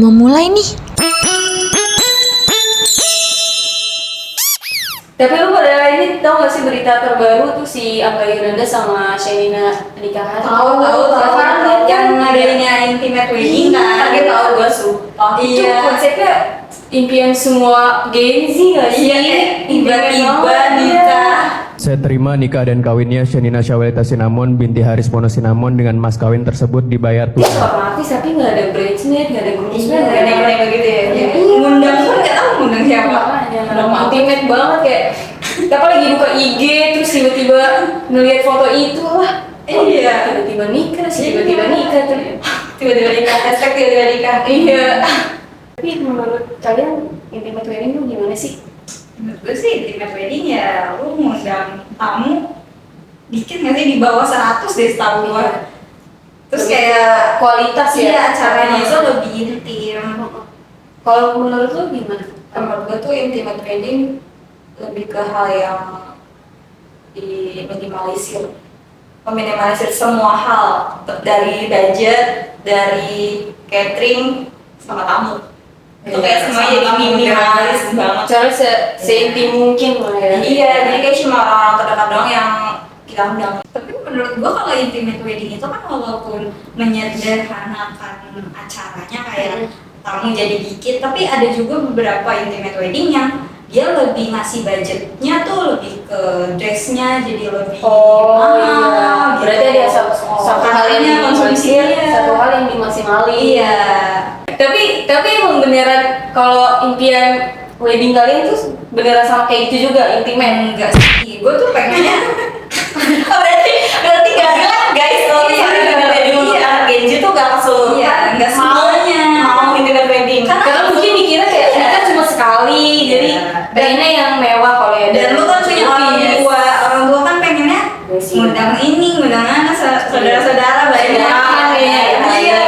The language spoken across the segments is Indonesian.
mau mulai nih. Tapi lu pada ini tau gak sih berita terbaru tuh si Angga Yunanda sama Shenina nikahan? Tahu kan yang adanya intimate wedding kan? Kaget tau gue sumpah. Itu Iya. konsepnya impian semua Gen Z gak sih? Iya, tiba-tiba nikah. Saya terima nikah dan kawinnya Shenina Syawalita Sinamon binti Haris Mono Sinamon dengan mas kawin tersebut dibayar Dia tunai. seorang artis tapi gak ada bridesmaid, gak ada groomsmaid, Nggak ada yang begitu ya? Iya. Ngundang pun nggak tahu ngundang siapa. Intimate banget kayak kita lagi buka IG terus tiba-tiba ngelihat foto itu lah. Iya. Tiba-tiba nikah sih, tiba-tiba nikah tuh. Tiba-tiba nikah, hashtag tiba-tiba nikah. Iya. Tapi menurut kalian intimate wedding tuh gimana sih? Menurut gue sih intimate wedding ya lu ngundang tamu dikit nggak sih, di bawah 100 deh setahu gue. Terus Lebih kayak kualitas ya? iya, acaranya itu lebih intim. Kalau menurut lo gimana? Menurut gue tuh intimate wedding lebih ke hal yang diminimalisir, meminimalisir semua hal, dari budget, dari catering sama tamu. Itu kayak semuanya jadi minimalis banget. Caranya seintim mungkin lah ya. Iya, jadi kayak cuma orang terdekat doang yang kita undang. Tapi menurut gua kalau intimate wedding itu kan walaupun menyederhanakan acaranya kayak tamu jadi dikit, tapi ada juga beberapa intimate wedding yang dia lebih ngasih budgetnya tuh lebih ke dressnya jadi lebih mahal. Iya. Gitu. Berarti ada satu hal yang Makanannya, dimaksimalin, konsumsinya. satu hal yang dimaksimalin. Iya. Tapi emang beneran kalau impian wedding kalian tuh beneran sama kayak gitu juga intimate? Enggak sih, gue tuh pengennya berarti gak bilang guys, kalau misalnya intimate wedding untuk anak Gen Z tuh gak keseluruhan. Iya, gak semuanya mau intimate wedding. Karena mungkin mikirnya kayak ini kan cuma sekali, Iya. jadi pengennya yang mewah kalau ya. dan lu kan punya orang tua kan pengennya ngundang ini, ngundang anak, saudara-saudara, banyak. Iya,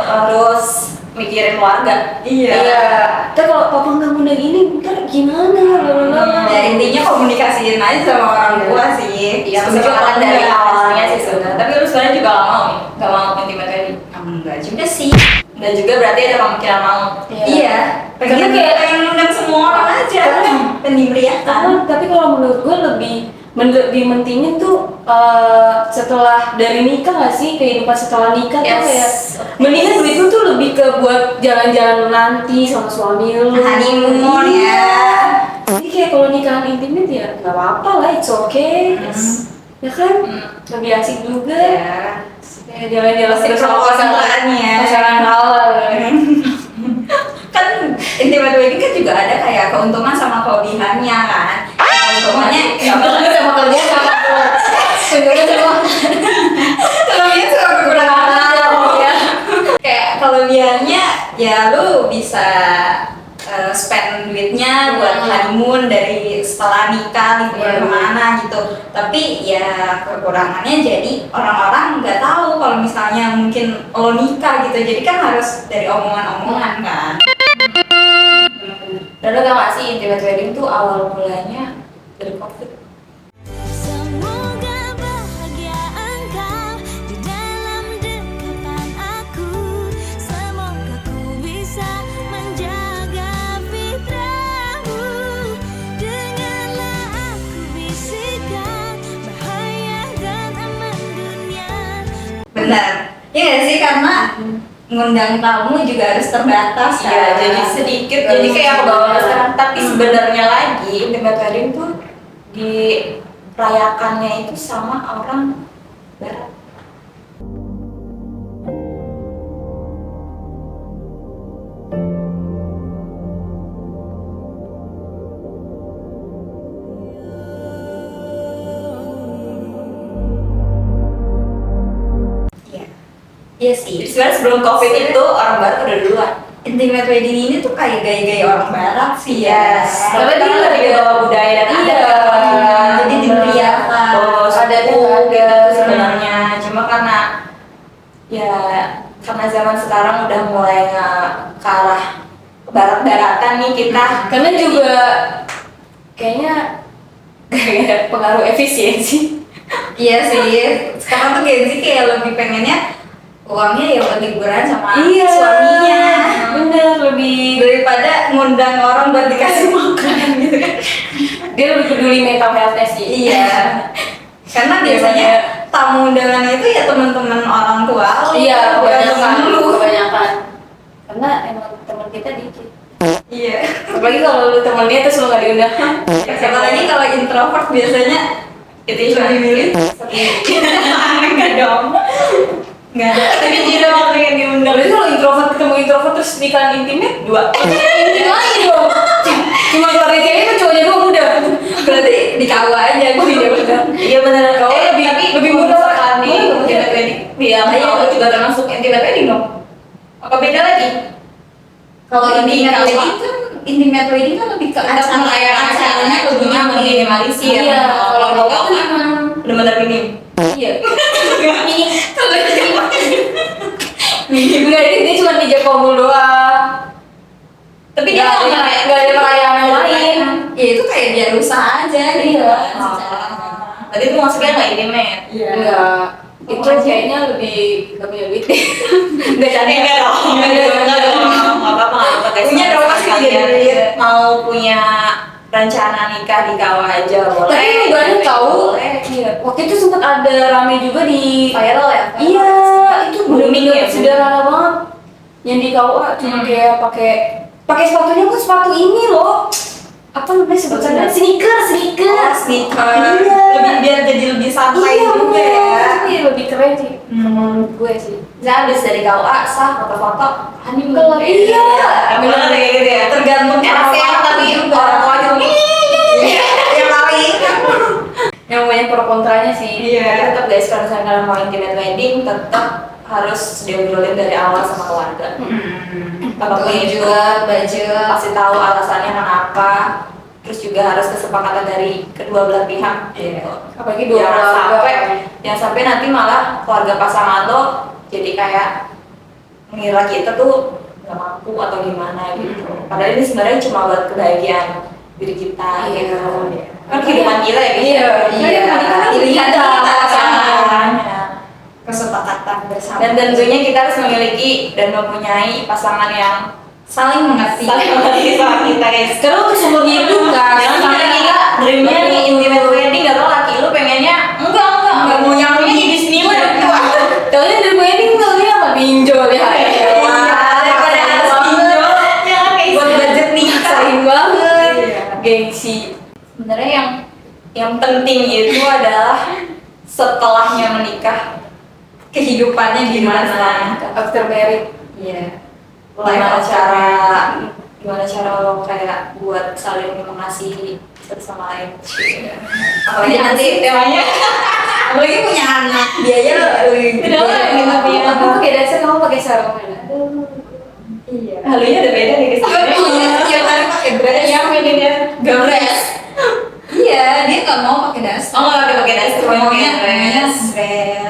harus mikirin keluarga. Iya. Tapi kalau papa nggak ngundang ini, ntar gimana? Ya intinya komunikasiin aja sama orang tua sih. Iya, Kesepakatan dari dari awalnya awalnya sih sebenarnya. Tapi lu sebenarnya juga nggak mau intimate wedding. Enggak juga sih. Dan juga berarti ada pemikiran mau. Iya. Pengen pengen ngundang semua orang aja. Pengen dimeriahkan. Tapi kalau menurut gue lebih mentingin tuh setelah dari nikah nggak sih, kehidupan setelah nikah tuh kayak mendingan duit lu tuh lebih ke buat jalan-jalan nanti sama suami lu, Honeymoon ya. Jadi kayak kalau nikahan intimate ya nggak apa-apa lah, it's okay. Ya kan, lebih asik juga. Kayak jalan-jalan Asik sama pasangannya. pasangan halal. Kan intimate wedding kan juga ada kayak keuntungan sama kelebihannya kan. Keuntungannya Sama kerja sama sebenarnya sama kelebihannya sama kekurangan. ya. Kayak kelebihannya ya lu bisa spend duitnya buat honeymoon dari setelah nikah liburan kemana gitu. Tapi ya kekurangannya jadi orang-orang nggak tahu kalau misalnya mungkin lo nikah gitu. Jadi kan harus dari omongan-omongan kan. Dan lo tau gak sih intimate wedding tuh awal mulanya dari COVID. Semoga bahagia engkau di dalam dekapan aku. Semoga ku bisa menjaga fitrahmu. Dengarlah aku bisikkan bahaya dan aman dunia. Benar. Iya nggak sih, karena ngundang tamu juga harus terbatas kan. Iya, jadi sedikit, jadi kayak ke bawah sekarang. Tapi sebenarnya lagi intimate wedding tuh dirayakannya itu sama orang barat. Iya sih. Sebenarnya sebelum COVID itu orang barat udah duluan. Intimate wedding ini tuh kayak gaya-gaya orang barat sih ya. Karena dia lebih ke bawah budaya dan adat kan. Jadi dimeriahkan. Adatnya nggak ada sebenarnya. Cuma karena zaman sekarang udah mulai ke arah barat-baratan nih kita. Karena juga kayaknya pengaruh efisiensi. Iya sih. Sekarang tuh Gen Z kayak lebih pengennya uangnya ya buat liburan sama Iya, suaminya. bener, lebih Daripada ngundang orang buat dikasih makan gitu kan. dia lebih peduli mental health-nya sih. Iya. Karena biasanya tamu undangannya itu ya teman-teman orang tua lu, Iya, bukan teman kebanyakan, lu. kebanyakan. Karena emang teman kita dikit. Iya. Apalagi kalau lu temennya terus lu nggak diundang. Apalagi kalau introvert biasanya itu yang lebih milih. Enggak dong. Enggak ada. Tapi dia doang yang diundang. Berarti kalau introvert ketemu introvert terus nikahan intimate 2. Intim lagi dong. Cuma keluarga cewek kan cowoknya doang udah. Berarti di KUA aja Oh iya benar. Iya benar. KUA lebih murah. Kan nih Murah. intimate wedding. Bilang aja aku juga termasuk intimate wedding dong. Apa beda lagi? Kalau intimate wedding kan intimate wedding kan lebih ke acaranya lebih minimalisir. Iya, kalau kalau KUA kan emang benar-benar minim. iya. Kalau Enggak, dia cuma dijak kabul doang. tapi dia nggak ada perayaan yang lain. Ya itu kayak biar usaha aja gitu. Iya. Tadi itu maksudnya nggak intimate. Enggak. Itu kayaknya lebih nggak punya duit. Nggak canda. Enggak dong. Enggak dong. Nggak apa-apa guys. Punya dong pasti punya duit. Mau punya rencana nikah di KUA aja boleh. Tapi lu banyak tahu. Boleh. Iya. Waktu itu sempat ada rame juga di Viral ya? Iya, itu Booming bener-bener ya? sederhana banget. Yang di KUA cuma kayak pakai sepatunya pun sepatu ini loh. Apa namanya sebutannya? Sneaker. Sneaker. Iya. Lebih biar jadi lebih santai Iya, juga bener. ya. Iya, lebih keren sih. Menurut gue sih. Saya habis dari KUA sah foto-foto Honeymoon. Iya. Bener kayak gitu ya. Tergantung orang tapi orang tua juga yang paling Yang banyak pro kontranya sih. iya. Tetap guys kalau misalnya kalian mau intimate wedding tetap harus diobrolin dari awal sama keluarga. Apapun itu budget. kasih tahu alasannya kenapa. Terus juga harus kesepakatan dari kedua belah pihak. Gitu. Apalagi dua Jangan sampai nanti malah keluarga pasangan lo jadi kayak mengira kita tuh nggak mampu atau gimana gitu. Padahal ini sebenarnya cuma buat kebahagiaan diri kita Iya. gitu. Kan kehidupan kita ya guys. Iya. Pilihan kita pasangan. pasangan. Kesepakatan bersama. Dan tentunya kita harus memiliki dan mempunyai pasangan yang saling mengerti. Saling mengerti sama kita guys. Karena untuk seumur hidup kan. Jangan sampai kita dreamnya nih intimate wedding gak tau laki lu pengennya enggak mau yang ini di Disneyland. Taunya dari wedding taunya apa? Pinjol ya. Daripada harus pinjol, jangan kayak buat budget nikah. Sayang banget. Gengsi. Sebenarnya yang penting itu adalah setelahnya menikah kehidupannya gimana. After married. Iya. Gimana cara lo kayak buat saling mengasihi satu sama lain. Apalagi nanti temanya apalagi punya anak dia aja Aku pakai dasar, kamu pakai sarung mana? iya halunya udah beda nih guys. Yang lain pakai dress. Yang ini dia Dress. iya dia nggak mau pakai das nggak pakai das maunya dress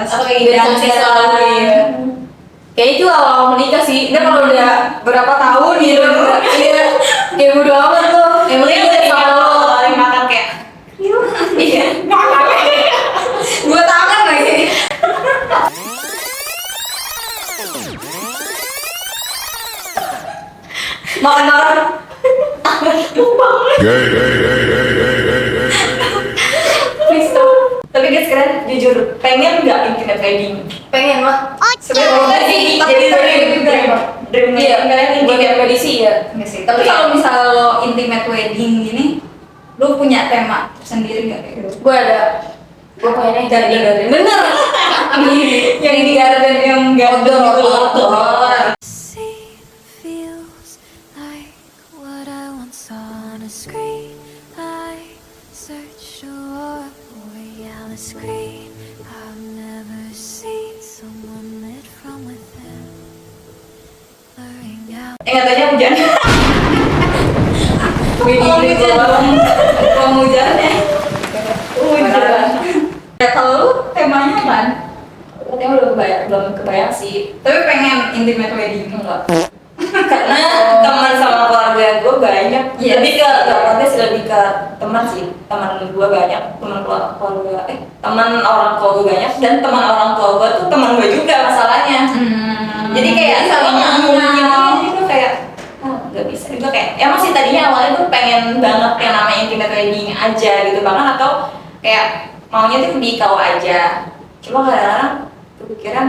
atau kayak dansa selalu ya. Kayak itu awal menikah sih. Ntar kalau udah berapa tahun gitu, iya, kayak bodo amat tuh. Yang penting udah sama lo. paling makan kayak iya gua tangan lagi. Makan. Please stop. Tapi guys kalian jujur pengen nggak intimate wedding? Pengen mah. Sebenarnya sih Tapi dream juga ya. dream Iya, kalian buat intimate pribadi sih ya. Enggak sih. Tapi kalau misal lo intimate wedding gini, lo punya tema sendiri nggak kayak gitu? Gue ada. Gue pengennya garden. Bener. Yang di garden yang outdoor. Scene feels like what I once saw on a screen. I search for a reality screen. I've never seen someone lit from within, blurring out. Katanya hujan. Mau hujan ya? Hujan. Ya kalau lu temanya apa? Katanya belum kebayang sih. Tapi pengen intimate wedding enggak? Karena teman sama keluarga gue banyak. Yes. Lebih ke keluarga sih, lebih ke teman sih. Teman gue banyak, teman keluarga, teman orang tua gue banyak, dan teman orang tua gue tuh teman gue juga masalahnya. Jadi kayak sama nggak mungkin, jadi gue kayak nggak bisa. Gue kayak emang sih tadinya awalnya gue pengen banget yang namanya intimate wedding aja gitu, bahkan atau kayak maunya tuh di KUA aja. Cuma kadang-kadang kepikiran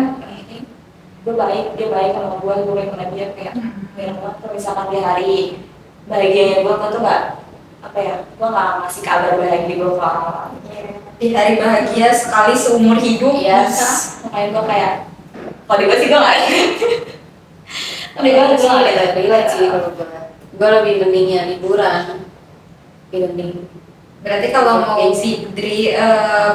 gue baik, dia baik sama gue baik sama dia, kayak banyak banget kalau misalkan di hari bahagianya gue tuh nggak apa ya, gue nggak ngasih kabar bahagia gue ke orang-orang. Di hari bahagia sekali seumur hidup. Yes. Makanya gue kayak kalau di gue sih gue nggak Tapi gue lebih relate sih kalau gue lebih mendingnya liburan dibanding. Berarti kalau mau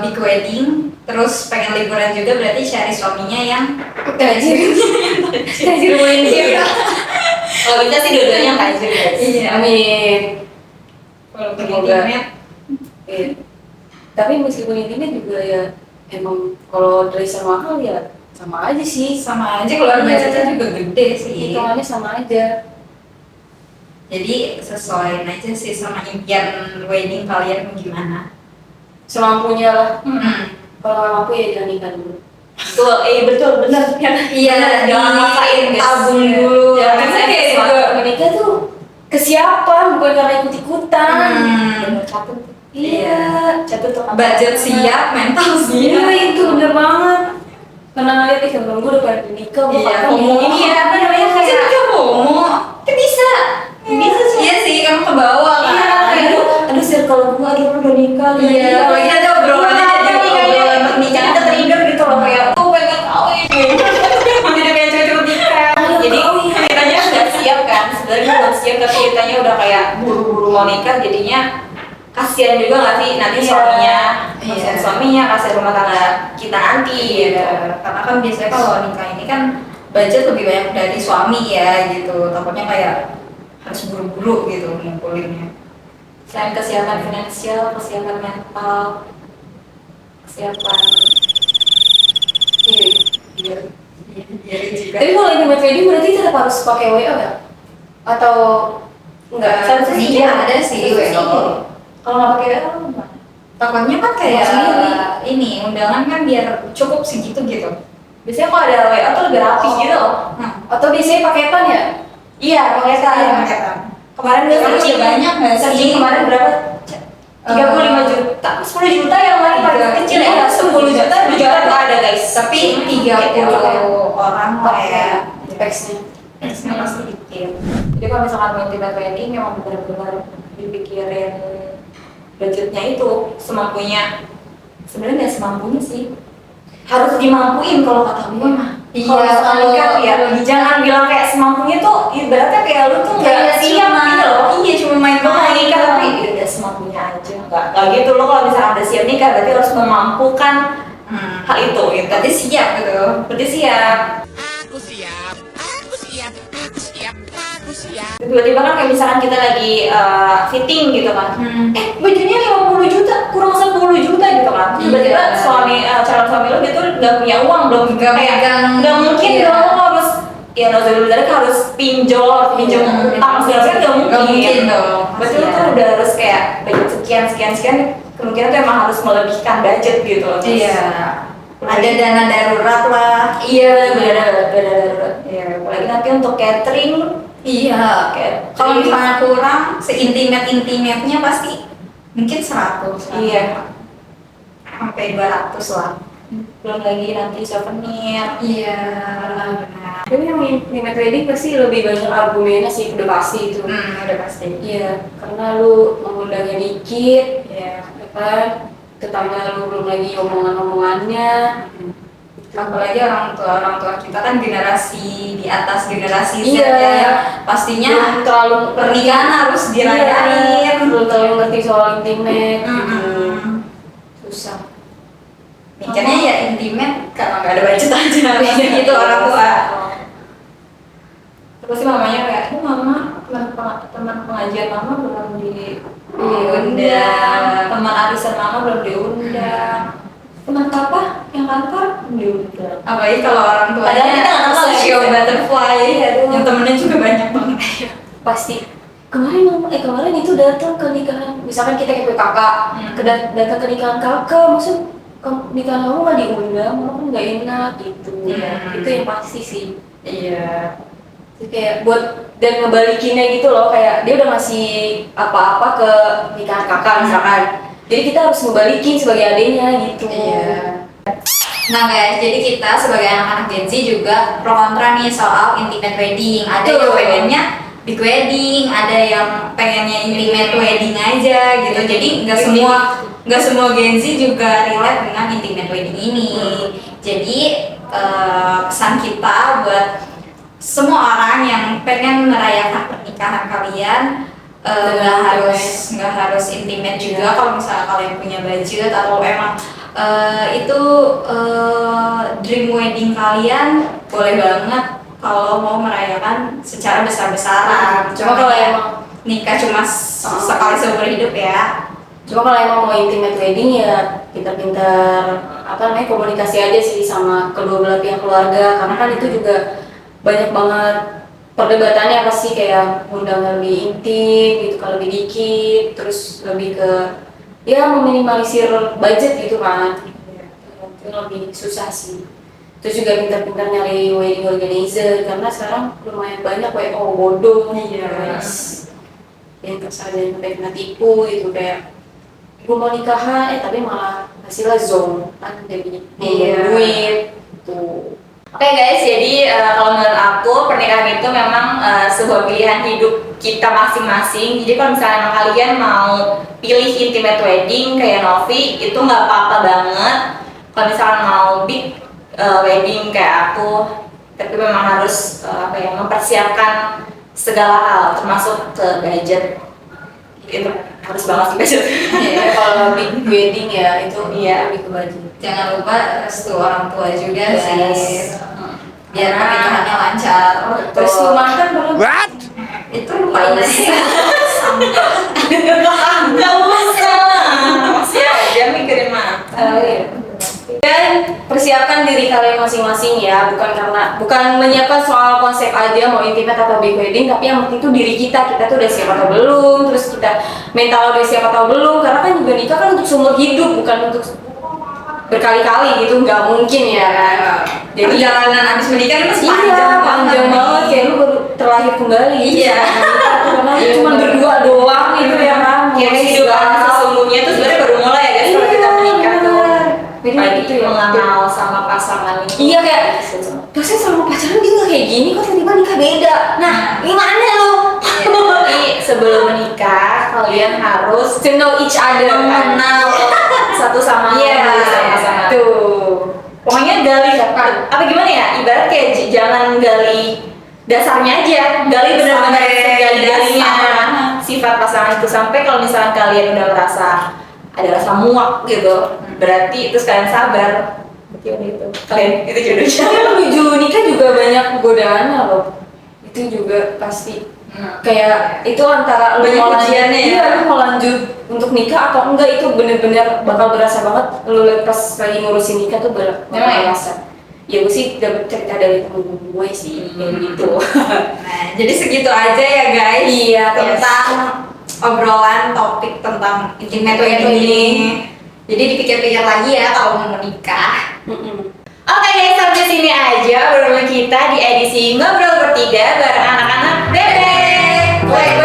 big wedding terus pengen liburan juga, berarti cari suaminya yang Tajir main game. kalau bisa sih dua-duanya tajir guys. Iya, amin. Kalau Semoga. intimate, Iya. Tapi meskipun intimate juga ya emang kalau dresser mahal ya sama aja sih. sama aja keluar Iya. budgetnya juga gede sih. Hitungannya sama aja. Jadi sesuaiin aja sih sama impian wedding kalian gimana. Semampunya lah. Hmm. Kalau nggak mampu ya jangan nikah dulu. Betul, betul benar. Iya, jangan maksain guys. tabung dulu. Jangan Karena maksain kayak sesuatu. juga menikah tuh kesiapan bukan karena ikut-ikutan. Bener, catut. Iya, Catut tuh budget siap, mental siap. Iya, itu bener banget. Karena ngeliat temen gue udah pada nikah, gue Iya, kapan FOMO. ya? Iya, apa namanya? Kasih nikah FOMO. Itu bisa. Bisa sih. Iya sih, kamu ke bawah kan. Iya, aduh circle gue aduh udah nikah. Iya, apalagi ada obrolannya jadi obrolan nikah kita trigger gitu loh, kayak tuh pengen kawin. Jadi pengen cepet-cepet nikah. Jadi kitanya udah siap kan, sebenarnya belum siap tapi kitanya udah kayak buru-buru mau nikah, jadinya kasihan juga nggak sih nanti Iya. suaminya, Iya. kasihan suaminya, kasihan rumah tangga kita nanti. Gitu. Karena kan biasanya kalau nikah ini kan budget lebih banyak dari suami ya gitu. Takutnya kayak harus buru-buru gitu ngumpulinnya. Selain kesiapan finansial, kesiapan mental, kesiapan Iya. iya juga. Tapi kalau intimate wedding berarti tetap harus pakai WO ya? Atau enggak? Seharusnya sih Iya, iya. ada sih Seharusnya WO. sih. Kalau nggak pakai WO gimana? Takutnya kan kayak Sendiri. ini undangan kan biar cukup segitu gitu. Biasanya kalau ada WO tuh lebih rapi gitu loh. Atau biasanya paketan ya? Iya, paketan. Iya, paketan. Kemarin gue Kamu searching udah banyak nggak sih? Searching kemarin berapa? 35 juta, 10 juta yang paling kecil ya, 10 juta, 2 juta tuh ada guys. Tapi 30 orang lah ya teksnya. Teksnya pasti dikit. Jadi kalau misalkan mau intimate wedding memang benar-benar dipikirin budgetnya itu semampunya. Sebenarnya nggak semampunya sih, harus dimampuin kalau kata gue mah. Iya, Kalau misalkan kalau- nikah tuh ya, jangan bilang kayak semampunya tuh ibaratnya kayak lu tuh nggak Kayak siap cuma- gitu loh. Iya, cuma main-main. Lo mau nikah tapi ya udah semampunya aja, nggak gitu. Lo kalau misalkan udah siap nikah berarti harus memampukan hal itu gitu. Berarti siap gitu. Berarti siap. Aku siap, aku siap, aku siap, aku siap. Tiba-tiba kan kayak misalkan kita lagi fitting gitu kan, bajunya 50 juta, kurang 10 juta gitu kan. Tiba-tiba Iya. calon suami lo gitu nggak punya uang, belum Nggak kayak megang. nggak mungkin Iya. dong lo harus ya Nazaruddin harus pinjol utang segala macam, nggak mungkin. Nggak mungkin dong. Berarti lo tuh udah harus kayak budget sekian, kemungkinan tuh emang harus melebihkan budget gitu loh. Terus- Iya. Ada dana darurat lah. Iya, benar. Iya, apalagi nanti untuk catering. Iya. Kayak Kalau misalnya kurang, seintimate-intimate-nya pasti mungkin 100. iya, sampai 200 lah. Belum lagi nanti souvenir. Iya. Benar. Tapi yang intimate wedding pasti lebih banyak argumennya sih, udah pasti itu. Udah pasti. Iya, karena lu mengundangnya dikit, Iya. ya kan? Ketambah lu belum lagi omongan-omongannya. Apalagi orang tua kita kan generasi di atas generasi Z Iya. ya, pastinya Belum terlalu pernikahan harus dirayain. Iya, belum terlalu ngerti soal intimate. Mm-mm. Susah. Mikirnya ya intimate karena nggak ada budget aja, pasti gitu orang tua. Terus sih mamanya kayak, ini mama teman pengajian mama belum diundang, teman arisan mama belum diundang, teman papa yang kantor belum diundang. Apalagi kalau orang Padahal kita tuanya nggak kenal ya, social gitu. butterfly, Iya, tuh. yang temennya juga banyak banget. Pasti. kemarin itu datang ke nikahan, misalkan kita kayak kakak, datang ke nikahan kakak, maksud nikahan kamu nggak diundang, malah kan nggak enak gitu. Itu yang pasti sih. Iya. Itu kayak buat dan ngebalikinnya gitu loh, kayak dia udah ngasih apa-apa ke nikahan kakak misalkan, jadi kita harus ngebalikin sebagai adiknya gitu. Iya. Nah guys, jadi kita sebagai anak-anak Gen Z juga pro kontra nih soal intimate wedding. Ada yang pengennya big wedding, ada yang pengennya intimate wedding aja gitu. Jadi nggak semua Gen Z juga relate dengan intimate wedding ini. Jadi pesan kita buat semua orang yang pengen merayakan pernikahan kalian, nggak harus intimate juga. Kalau misalnya kalian punya budget atau emang itu dream wedding kalian, boleh banget kalau mau merayakan secara besar-besaran. Cuma kalau emang nikah cuma sekali seumur hidup ya. Cuma kalau emang mau intimate wedding ya pintar-pintar komunikasi aja sih sama kedua belah pihak keluarga, karena kan itu juga banyak banget perdebatannya, pasti kayak undangan lebih intim gitu, kalau lebih dikit, terus lebih ke ya meminimalisir budget gitu kan. Itu lebih susah sih. Terus juga pintar-pintar nyari wedding organizer, karena sekarang lumayan banyak WO bodoh guys, yang kesadaran sampai kena tipu gitu, kayak ibu mau nikahan tapi malah hasilnya zong kan, jadi duit tuh. Oke guys, jadi kalau menurut aku pernikahan itu memang sebuah pilihan hidup kita masing-masing. Jadi kalau misalnya kalian mau pilih intimate wedding kayak Novi, itu nggak apa-apa banget. Kalau misalnya mau big wedding kayak aku, tapi memang harus mempersiapkan segala hal, termasuk ke budget. Itu harus banget sih budget. Kalau big wedding ya itu lebih ke budget. Jangan lupa restu orang tua juga sih, biar pernikahannya lancar. Restu mantan belum? What? Itu lupain aja. Nggak usah. Masih aja mikirin mantan. Dan persiapkan diri kalian masing-masing ya, bukan menyiapkan soal konsep aja mau intimate atau big wedding, tapi yang penting tuh diri kita tuh udah siap atau belum, terus kita mental udah siap atau belum, karena kan juga nikah kan untuk seumur hidup, bukan untuk berkali-kali gitu, nggak mungkin ya kan. Jadi perjalanan abis menikah itu masih panjang banget, kayak lu baru terlahir kembali. Iya. Karena cuma berdua doang gitu ya kan. Kayak kehidupan sesungguhnya tuh sebenarnya baru mulai ya guys, kalau kita menikah tuh. Jadi gitu ya, mengenal sama pasangan ini. Iya, kayak dosen sama pacaran dia nggak kayak gini, kok tiba-tiba nikah beda. Nah, gimana lo? Jadi sebelum menikah kalian harus To know each other, mengenal satu sama lain. Sama-sama. Tuh. Pokoknya gali apa gimana ya? Ibarat kayak jangan gali dasarnya aja, gali benar-benar gali-galinya sifat pasangan itu, sampai kalau misalnya kalian udah merasa ada rasa muak gitu, berarti itu kalian sabar. Itu kalian itu jodohnya. Tapi menuju nikah juga banyak godaannya loh. Itu juga pasti. Kayak itu antara lu banyak mau ujiannya ya. Iya, lu mau lanjut untuk nikah atau enggak, itu bener-bener bakal berasa banget lu pas lagi ngurusin nikah tuh bakal berasa. Ya gue sih dapet cerita dari temen gue sih kayak gitu. Nah, jadi segitu aja ya guys. Iya, tentang obrolan topik tentang intimate wedding. Jadi dipikir-pikir lagi ya kalau mau menikah. Oke guys, sampai sini aja obrolan kita di edisi Ngobrol Bertiga bareng anak-anak bebek.